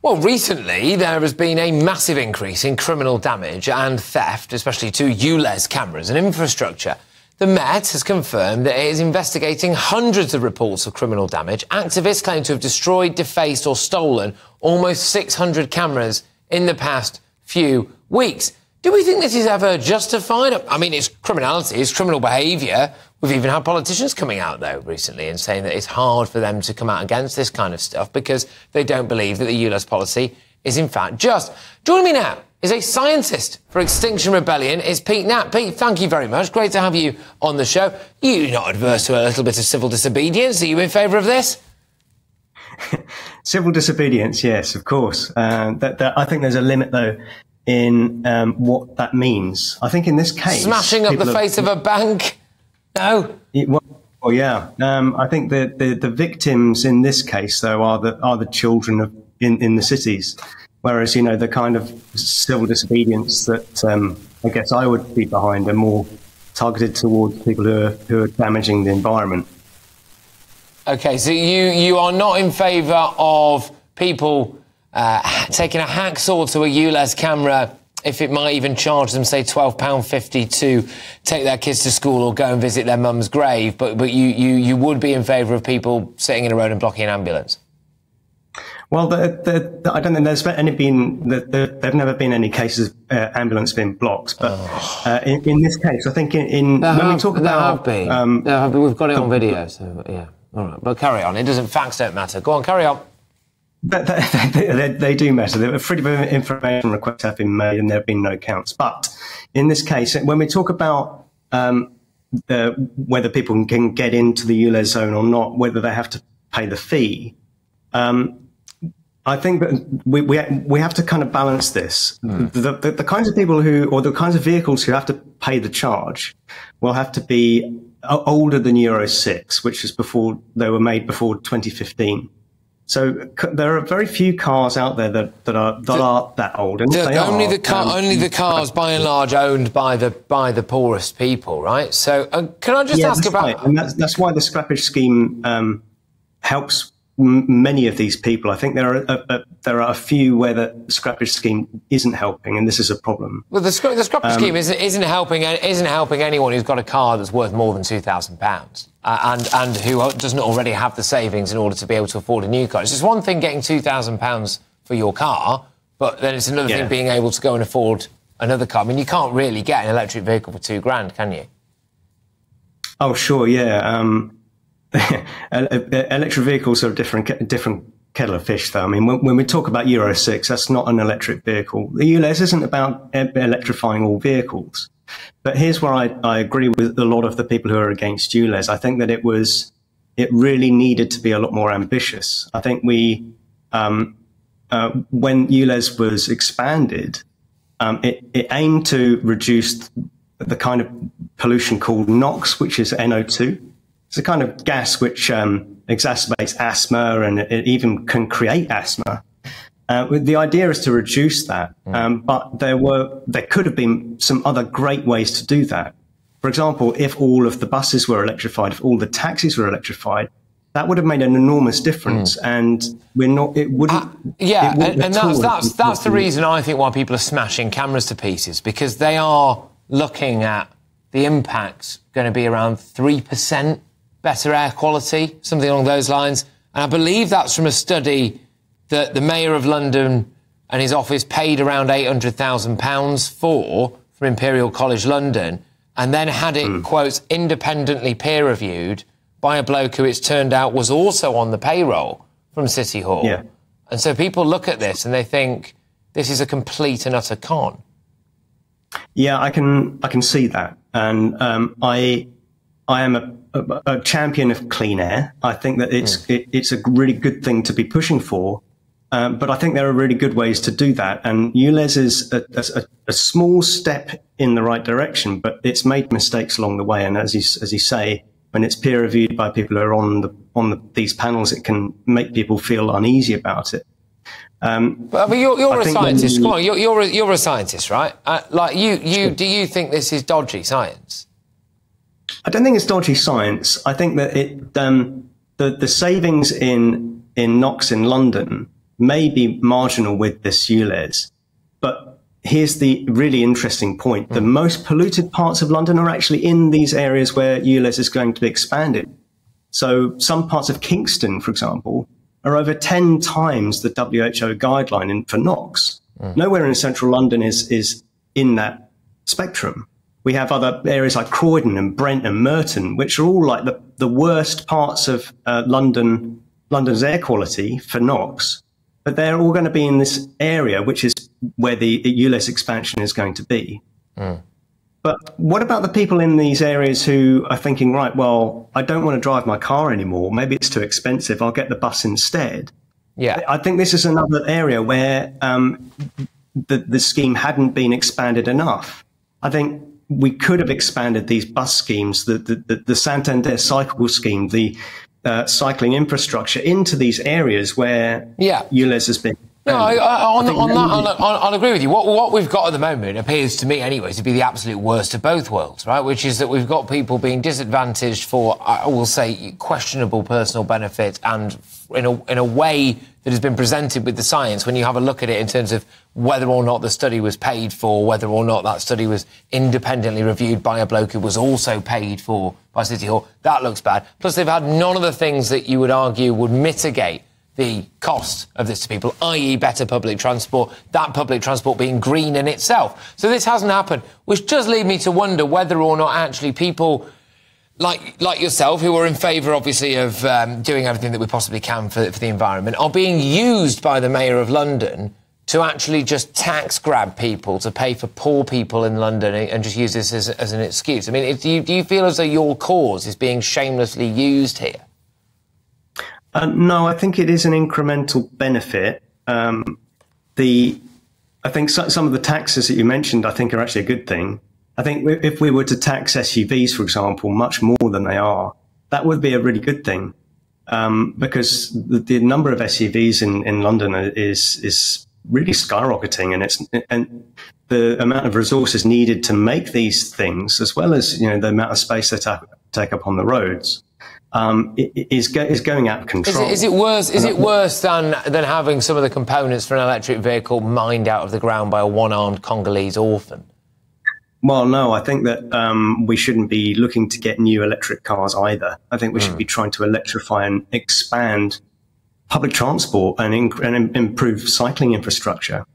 Well, recently there has been a massive increase in criminal damage and theft, especially to ULEZ cameras and infrastructure. The Met has confirmed that it is investigating hundreds of reports of criminal damage. Activists claim to have destroyed, defaced or stolen almost 600 cameras in the past few weeks. Do we think this is ever justified? I mean, it's criminality, it's criminal behaviour. We've even had politicians coming out, though, recently and saying that it's hard for them to come out against this kind of stuff because they don't believe that the ULEZ policy is, in fact, just. Joining me now is a scientist for Extinction Rebellion, is Pete Knapp. Pete, thank you very much. Great to have you on the show. You're not adverse to a little bit of civil disobedience. Are you in favour of this? Civil disobedience, yes, of course. I think there's a limit, though, in what that means. I think in this case... Smashing up the face of a bank? No. Well, yeah. I think the victims in this case, though, are the children in the cities. Whereas, you know, the kind of civil disobedience that I guess I would be behind are more targeted towards people who are damaging the environment. OK, so you are not in favour of people taking a hacksaw to a ULEZ camera if it might even charge them, say, £12.50 to take their kids to school or go and visit their mum's grave, but you would be in favour of people sitting in a road and blocking an ambulance? Well, I don't think there's there've never been any cases of ambulance being blocked, but in this case, I think when we talk about... There have been. We've got it on video, so, yeah. All right, but carry on. Facts don't matter. Go on, carry on. They do matter. Freedom of information requests have been made and there have been no counts. But in this case, when we talk about whether people can get into the ULEZ zone or not, whether they have to pay the fee, I think that we have to kind of balance this. The kinds of people or the kinds of vehicles who have to pay the charge will have to be older than Euro 6, which is they were made before 2015. So there are very few cars out there that are that old. And only the cars, by and large, owned by the poorest people, right? So can I just ask about? Right. And that's why the scrappage scheme helps many of these people. I think there are a few where the scrappage scheme isn't helping, and this is a problem. Well, the scrappage scheme isn't helping anyone who's got a car that's worth more than £2,000 and who doesn't already have the savings in order to be able to afford a new car. It's just one thing getting £2,000 for your car, but then it's another thing being able to go and afford another car. I mean, you can't really get an electric vehicle for £2,000, can you? Oh, sure, yeah. Electric vehicles are a different kettle of fish, though. I mean, when we talk about Euro 6, that's not an electric vehicle. The ULEZ isn't about electrifying all vehicles. But here's where I agree with a lot of the people who are against ULEZ. I think that it really needed to be a lot more ambitious. I think when ULEZ was expanded, it aimed to reduce the kind of pollution called NOx, which is NO2. It's a kind of gas which exacerbates asthma and it even can create asthma. The idea is to reduce that, but there could have been some other great ways to do that. For example, if all of the buses were electrified, if all the taxis were electrified, that would have made an enormous difference. And it wouldn't. That's the reason I think why people are smashing cameras to pieces, because they are looking at the impact going to be around 3%. Better air quality, something along those lines. And I believe that's from a study that the Mayor of London and his office paid around £800,000 from Imperial College London, and then had it, quotes, independently peer-reviewed by a bloke who it's turned out was also on the payroll from City Hall. Yeah. And so people look at this and they think this is a complete and utter con. Yeah, I can see that. And I am a champion of clean air. I think that it's a really good thing to be pushing for, but I think there are really good ways to do that. And ULEZ is a small step in the right direction, but it's made mistakes along the way. And as you say, when it's peer reviewed by people who are on these panels, it can make people feel uneasy about it. But I mean, you're a scientist. Come on, you're a scientist, right? Do you think this is dodgy science? I don't think it's dodgy science. I think that the savings in NOx in London may be marginal with this ULEZ, but here's the really interesting point. The most polluted parts of London are actually in these areas where ULEZ is going to be expanded. So some parts of Kingston, for example, are over 10 times the WHO guideline for NOx. Nowhere in central London is in that spectrum. We have other areas like Croydon and Brent and Merton, which are all like the worst parts of London's air quality for NOx, but they're all going to be in this area, which is where the ULEZ expansion is going to be. But what about the people in these areas who are thinking, right, well, I don't want to drive my car anymore. Maybe it's too expensive. I'll get the bus instead. Yeah, I think this is another area where the scheme hadn't been expanded enough. I think we could have expanded these bus schemes, the Santander cycle scheme, the cycling infrastructure into these areas where ULEZ has been. No, I'll agree with you. What we've got at the moment appears to me, anyway, to be the absolute worst of both worlds, right? Which is that we've got people being disadvantaged for, I will say, questionable personal benefit, and in a way that has been presented with the science. When you have a look at it in terms of whether or not the study was paid for, whether or not that study was independently reviewed by a bloke who was also paid for by City Hall, that looks bad. Plus, they've had none of the things that you would argue would mitigate the cost of this to people, i.e. better public transport, that public transport being green in itself. So this hasn't happened, which does lead me to wonder whether or not actually people like yourself, who are in favour, obviously, of doing everything that we possibly can for the environment, are being used by the Mayor of London to actually just tax grab people to pay for poor people in London and just use this as an excuse. I mean, do you feel as though your cause is being shamelessly used here? No, I think it is an incremental benefit. I think some of the taxes that you mentioned, I think, are actually a good thing. I think if we were to tax SUVs, for example, much more than they are, that would be a really good thing, because the number of SUVs in London is really skyrocketing, and the amount of resources needed to make these things, as well as the amount of space they take up on the roads, is going out of control. Is it worse? Is it worse than having some of the components for an electric vehicle mined out of the ground by a one-armed Congolese orphan? Well, no, I think that we shouldn't be looking to get new electric cars either. I think we should be trying to electrify and expand public transport and improve cycling infrastructure.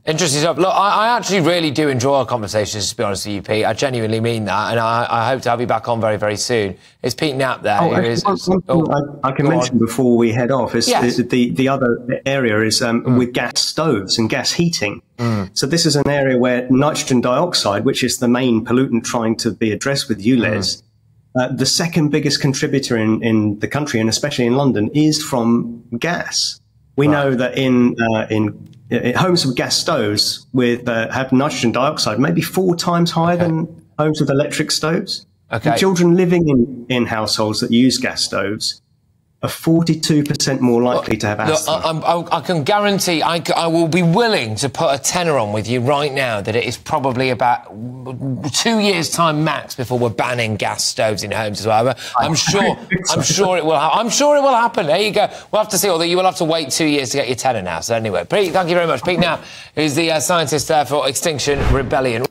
Interesting stuff. Look, I actually really do enjoy our conversations, to be honest with you, Pete. I genuinely mean that, and I hope to have you back on very, very soon. It's Pete Knapp there. I can mention before we head off is the other area is with gas stoves and gas heating. So this is an area where nitrogen dioxide, which is the main pollutant trying to be addressed with ULEZ, the second biggest contributor in the country, and especially in London, is from gas. We know that in homes with gas stoves have nitrogen dioxide maybe 4 times higher than homes with electric stoves. And children living in households that use gas stoves are 42% more likely to have asthma. Look, I can guarantee, I will be willing to put a tenner on with you right now that it is probably about 2 years' time max before we're banning gas stoves in homes as well. I'm sure it will. I'm sure it will happen. There you go. We'll have to see. Although you will have to wait 2 years to get your tenner now. So anyway, Pete, thank you very much. Pete Knapp, who's the scientist for Extinction Rebellion.